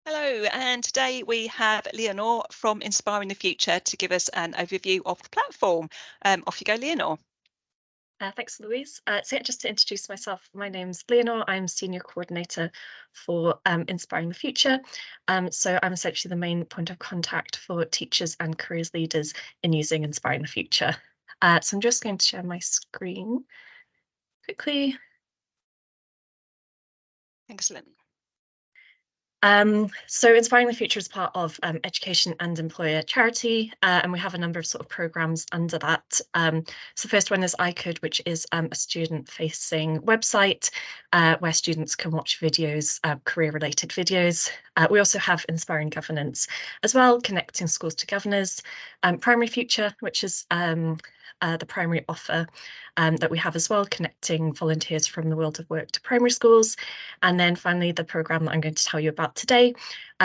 Hello, and today we have Leonore from Inspiring the Future to give us an overview of the platform. Off you go, Leonore. Thanks, Louise. Just to introduce myself, my name's Leonore. I'm Senior Coordinator for Inspiring the Future. So I'm essentially the main point of contact for teachers and careers leaders in using Inspiring the Future. So I'm just going to share my screen quickly. Excellent. So Inspiring the Future is part of Education and Employer Charity, and we have a number of sort of programs under that. So the first one is I Could, which is a student-facing website where students can watch videos, career-related videos. We also have Inspiring Governance as well, connecting schools to governors. Primary Future, which is the primary offer that we have as well, connecting volunteers from the world of work to primary schools. And then finally, the programme that I'm going to tell you about today,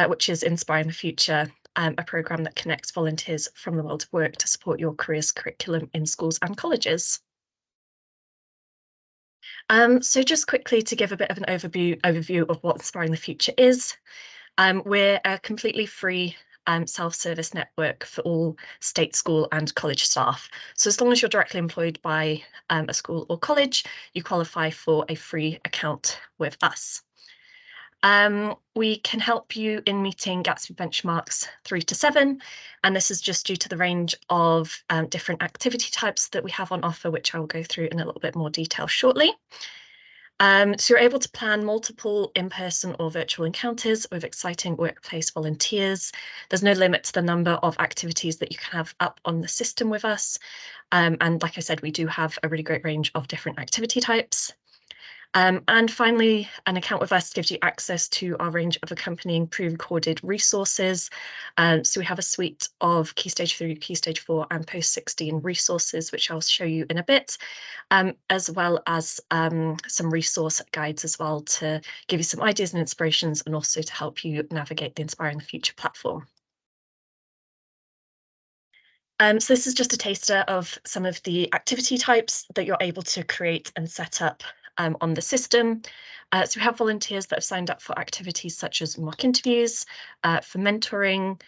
which is Inspiring the Future, a programme that connects volunteers from the world of work to support your careers curriculum in schools and colleges. So just quickly to give a bit of an overview of what Inspiring the Future is. We're a completely free self-service network for all state school and college staff. So as long as you're directly employed by a school or college, you qualify for a free account with us. We can help you in meeting Gatsby benchmarks 3 to 7, and this is just due to the range of different activity types that we have on offer, which I will go through in a little bit more detail shortly. So you're able to plan multiple in-person or virtual encounters with exciting workplace volunteers. There's no limit to the number of activities that you can have up on the system with us. And like I said, we do have a really great range of different activity types. And finally, an account with us gives you access to our range of accompanying pre-recorded resources. So we have a suite of Key Stage 3, Key Stage 4 and Post-16 resources, which I'll show you in a bit, as well as some resource guides as well to give you some ideas and inspirations and also to help you navigate the Inspiring the Future platform. So this is just a taster of some of the activity types that you're able to create and set up on the system. So we have volunteers that have signed up for activities such as mock interviews, for mentoring,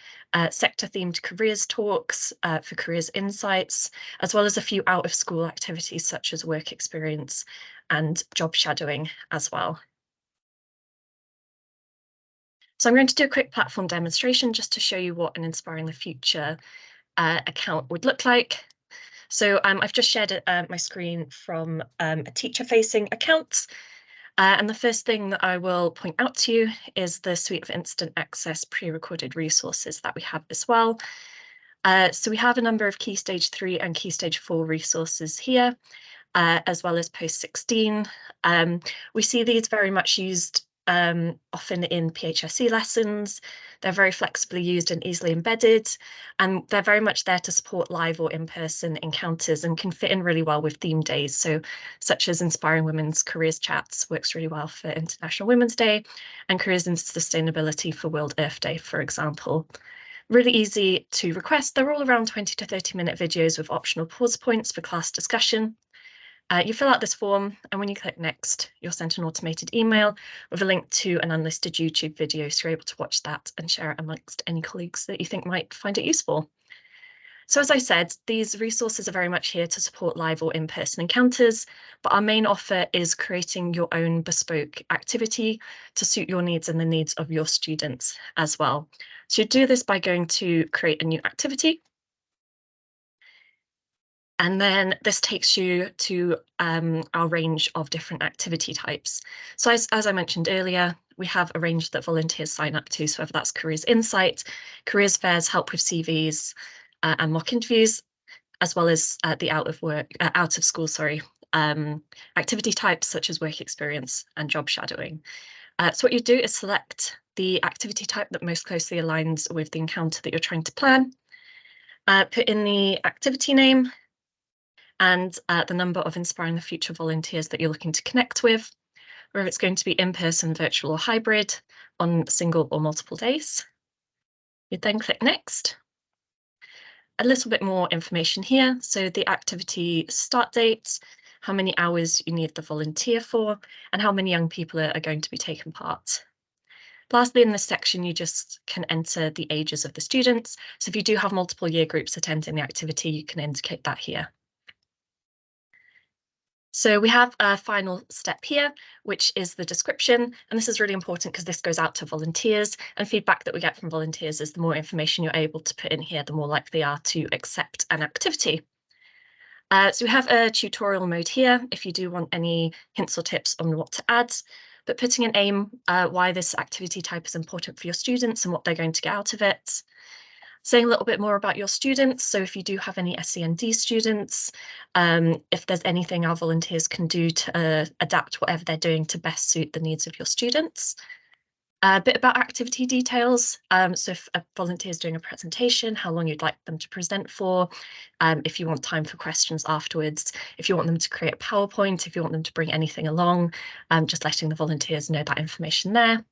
sector-themed careers talks, for careers insights, as well as a few out-of-school activities such as work experience and job shadowing as well. So I'm going to do a quick platform demonstration just to show you what an Inspiring the Future account would look like. So I've just shared my screen from a teacher-facing account. And the first thing that I will point out to you is the suite of instant access pre-recorded resources that we have as well. So we have a number of Key Stage 3 and Key Stage 4 resources here, as well as Post-16. We see these very much used often in PHSE lessons. They're very flexibly used and easily embedded, and they're very much there to support live or in-person encounters and can fit in really well with theme days. So such as Inspiring Women's Careers Chats works really well for International Women's Day, and Careers in Sustainability for World Earth Day, for example. Really easy to request. They're all around 20 to 30-minute videos with optional pause points for class discussion. You fill out this form, and when you click next, you're sent an automated email with a link to an unlisted YouTube video, so you're able to watch that and share it amongst any colleagues that you think might find it useful. So as I said, these resources are very much here to support live or in-person encounters, but our main offer is creating your own bespoke activity to suit your needs and the needs of your students as well. So you do this by going to create a new activity. And then this takes you to our range of different activity types. So as I mentioned earlier, we have a range that volunteers sign up to. So whether that's Careers Insight, Careers Fairs, help with CVs and mock interviews, as well as the out of school, activity types such as work experience and job shadowing. So what you do is select the activity type that most closely aligns with the encounter that you're trying to plan, put in the activity name, and the number of Inspiring the Future volunteers that you're looking to connect with, whether it's going to be in-person, virtual or hybrid on single or multiple days. You then click next. A little bit more information here. So the activity start date, how many hours you need the volunteer for, and how many young people are going to be taking part. Lastly, in this section, you just can enter the ages of the students. So if you do have multiple year groups attending the activity, you can indicate that here. So we have a final step here, which is the description. And this is really important because this goes out to volunteers, and feedback that we get from volunteers is the more information you're able to put in here, the more likely they are to accept an activity. So we have a tutorial mode here if you do want any hints or tips on what to add, but putting an aim, why this activity type is important for your students and what they're going to get out of it. Saying a little bit more about your students. So if you do have any SEND students, if there's anything our volunteers can do to adapt whatever they're doing to best suit the needs of your students. A bit about activity details. So if a volunteer is doing a presentation, how long you'd like them to present for, if you want time for questions afterwards, if you want them to create a PowerPoint, if you want them to bring anything along, just letting the volunteers know that information there.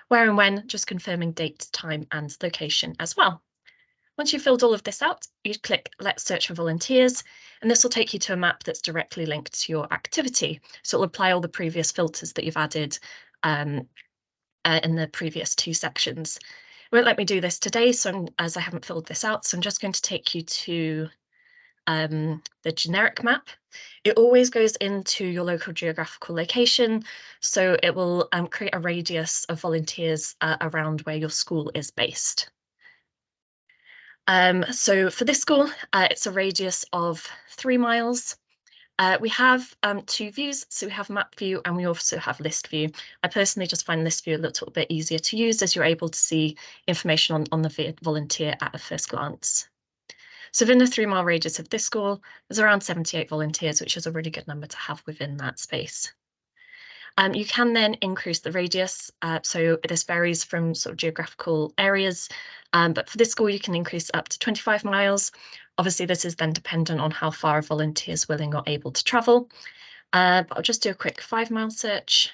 Where and when, just confirming date, time and location as well. Once you've filled all of this out, you click Let's Search for Volunteers, and this will take you to a map that's directly linked to your activity. So it'll apply all the previous filters that you've added in the previous two sections. It won't let me do this today, as I haven't filled this out, so I'm just going to take you to the generic map. It always goes into your local geographical location, so it will create a radius of volunteers around where your school is based. So for this school, it's a radius of 3 miles. We have two views, so we have map view and we also have list view. I personally just find list view a little bit easier to use as you're able to see information on the volunteer at a first glance. So within the 3 mile radius of this school, there's around 78 volunteers, which is a really good number to have within that space. You can then increase the radius, so this varies from sort of geographical areas, but for this school you can increase up to 25 miles. Obviously this is then dependent on how far a volunteer is willing or able to travel, but I'll just do a quick 5 mile search.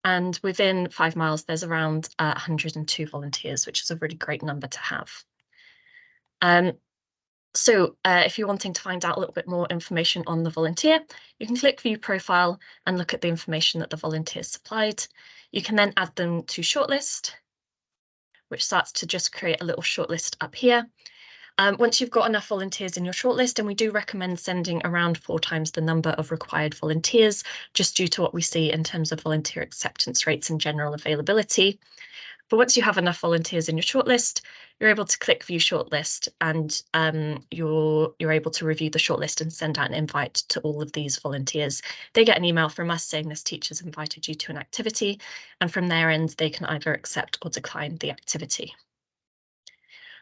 And within 5 miles there's around 102 volunteers, which is a really great number to have. So if you're wanting to find out a little bit more information on the volunteer, you can click View Profile and look at the information that the volunteer supplied. You can then add them to Shortlist, which starts to just create a little shortlist up here. Once you've got enough volunteers in your shortlist, and we do recommend sending around 4 times the number of required volunteers, just due to what we see in terms of volunteer acceptance rates and general availability. But once you have enough volunteers in your shortlist, you're able to click View Shortlist, and you're able to review the shortlist and send out an invite to all of these volunteers. They get an email from us saying this teacher's invited you to an activity, and from their end, they can either accept or decline the activity.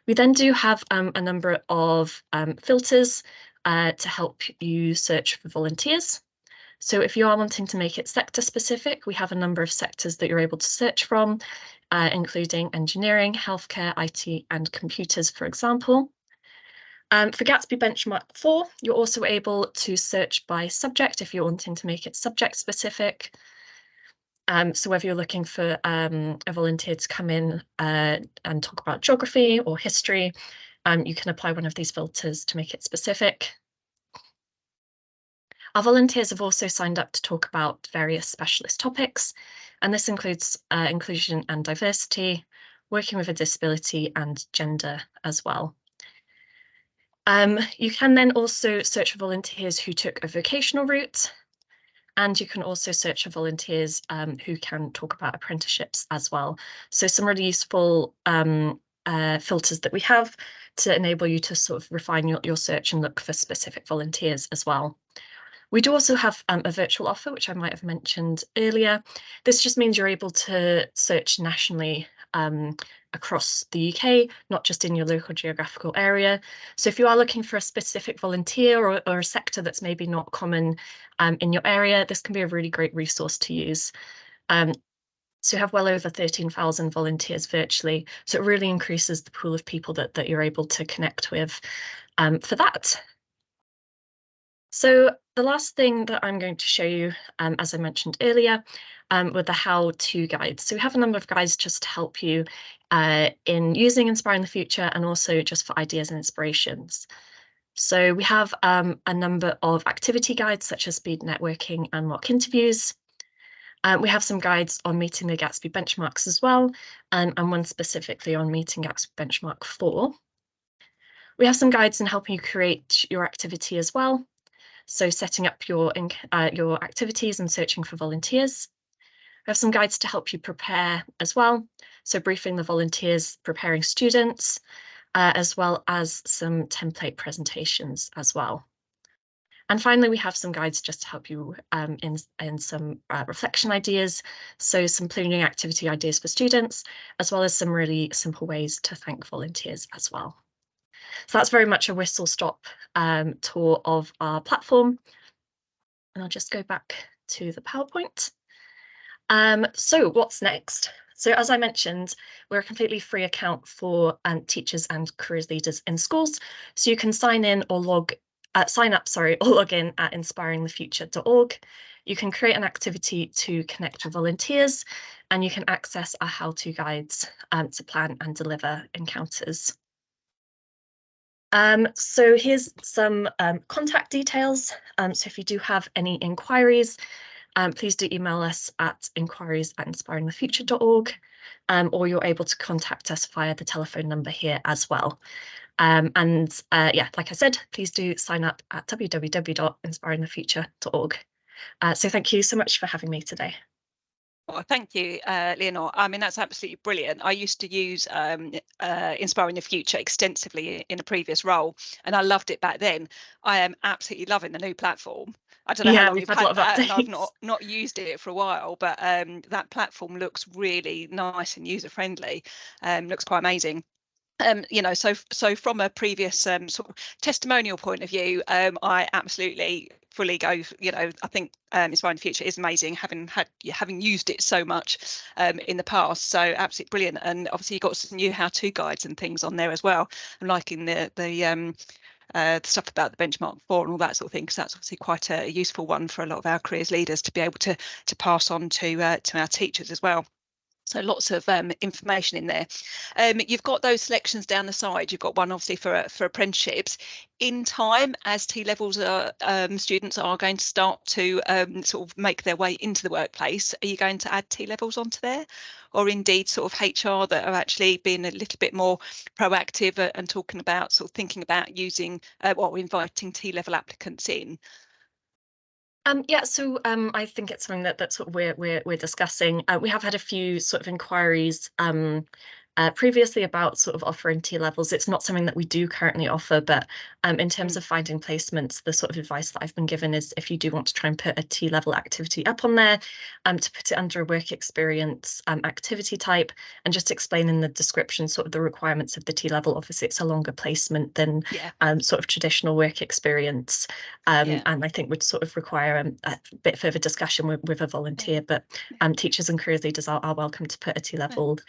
We then do have a number of filters to help you search for volunteers. So if you are wanting to make it sector specific, we have a number of sectors that you're able to search from, including engineering, healthcare, IT, and computers, for example. For Gatsby Benchmark 4, you're also able to search by subject if you're wanting to make it subject specific. So whether you're looking for a volunteer to come in and talk about geography or history, you can apply one of these filters to make it specific. Our volunteers have also signed up to talk about various specialist topics, and this includes inclusion and diversity, working with a disability, and gender as well. You can then also search for volunteers who took a vocational route, and you can also search for volunteers who can talk about apprenticeships as well. So some really useful filters that we have to enable you to sort of refine your search and look for specific volunteers as well. We do also have a virtual offer, which I might have mentioned earlier. This just means you're able to search nationally across the UK, not just in your local geographical area. So if you are looking for a specific volunteer or a sector that's maybe not common in your area, this can be a really great resource to use. So you have well over 13,000 volunteers virtually. So it really increases the pool of people that you're able to connect with for that. So the last thing that I'm going to show you, as I mentioned earlier, were the how-to guides. So we have a number of guides just to help you in using Inspiring the Future, and also just for ideas and inspirations. So we have a number of activity guides such as speed networking and mock interviews. We have some guides on meeting the Gatsby benchmarks as well, and one specifically on meeting Gatsby benchmark 4. We have some guides in helping you create your activity as well. So setting up your activities and searching for volunteers. We have some guides to help you prepare as well. So briefing the volunteers, preparing students, as well as some template presentations as well. And finally, we have some guides just to help you in some reflection ideas. So some planning activity ideas for students, as well as some really simple ways to thank volunteers as well. So that's very much a whistle-stop tour of our platform. And I'll just go back to the PowerPoint. So what's next? So as I mentioned, we're a completely free account for teachers and careers leaders in schools. So you can sign up or log in at inspiringthefuture.org. You can create an activity to connect with volunteers, and you can access our how-to guides to plan and deliver encounters. So here's some contact details. So if you do have any inquiries, please do email us at inquiries@inspiringthefuture.org, or you're able to contact us via the telephone number here as well. Yeah, like I said, please do sign up at www.inspiringthefuture.org. So thank you so much for having me today. Well, thank you, Leonor. I mean, that's absolutely brilliant. I used to use Inspiring the Future extensively in a previous role, and I loved it back then. I am absolutely loving the new platform. I don't know how long We've you've had a lot had of that, and I've updates. not used it for a while, but that platform looks really nice and user friendly. Looks quite amazing. You know, so from a previous sort of testimonial point of view, I absolutely fully go. You know, I think Inspiring the Future is amazing, having used it so much in the past. So absolutely brilliant, and obviously you've got some new how-to guides and things on there as well. I'm liking the stuff about the benchmark 4 and all that sort of thing, because that's obviously quite a useful one for a lot of our careers leaders to be able to pass on to our teachers as well. So lots of information in there. You've got those selections down the side. You've got one obviously for apprenticeships. In time, as T-levels students are going to start to sort of make their way into the workplace, are you going to add T-levels onto there? Or indeed sort of HR that are actually being a little bit more proactive and talking about sort of thinking about using inviting T-level applicants in? Yeah, so I think it's something that sort of we're discussing. We have had a few sort of inquiries previously about sort of offering T-levels. It's not something that we do currently offer, but in terms of finding placements, the sort of advice that I've been given is if you do want to try and put a T-level activity up on there, to put it under a work experience activity type, and just explain in the description sort of the requirements of the T-level. Obviously, it's a longer placement than sort of traditional work experience, and I think would sort of require a bit further discussion with a volunteer. But teachers and careers leaders are welcome to put a T-level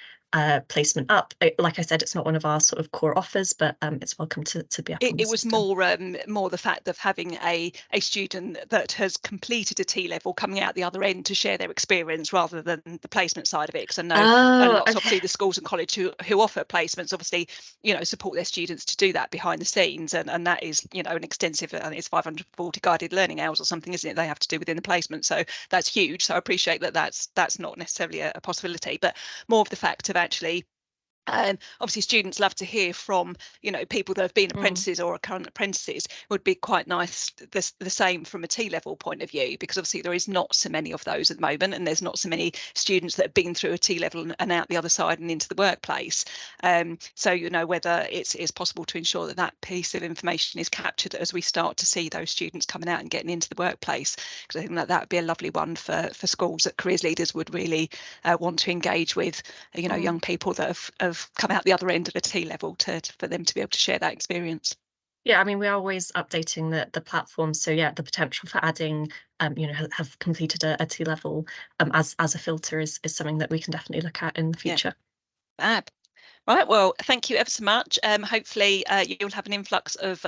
placement up. Like I said, it's not one of our sort of core offers, but it's welcome to be up on the It was system. more the fact of having a student that has completed a T-level coming out the other end to share their experience rather than the placement side of it, because I know lots obviously the schools and college who offer placements obviously, you know, support their students to do that behind the scenes, and that is, you know, an extensive, I think it's 540 guided learning hours or something, isn't it, they have to do within the placement. So that's huge. So I appreciate that that's not necessarily a possibility, but more of the fact of actually obviously students love to hear from, you know, people that have been apprentices or are current apprentices. Would be quite nice the same from a T-level point of view, because obviously there is not so many of those at the moment, and there's not so many students that have been through a T-level and out the other side and into the workplace. So, you know, whether it's possible to ensure that that piece of information is captured as we start to see those students coming out and getting into the workplace, because I think that would be a lovely one for schools that careers leaders would really want to engage with, you know, young people that have come out the other end of a T-level for them to be able to share that experience. Yeah, I mean, we're always updating the platform. So yeah, the potential for adding, you know, have completed a T-level as a filter is something that we can definitely look at in the future. Fab. Right, well, thank you ever so much. Hopefully you'll have an influx of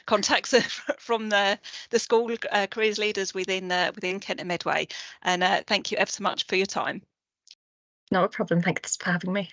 contacts from the school careers leaders within Kent and Medway. And thank you ever so much for your time. No problem. Thanks for having me.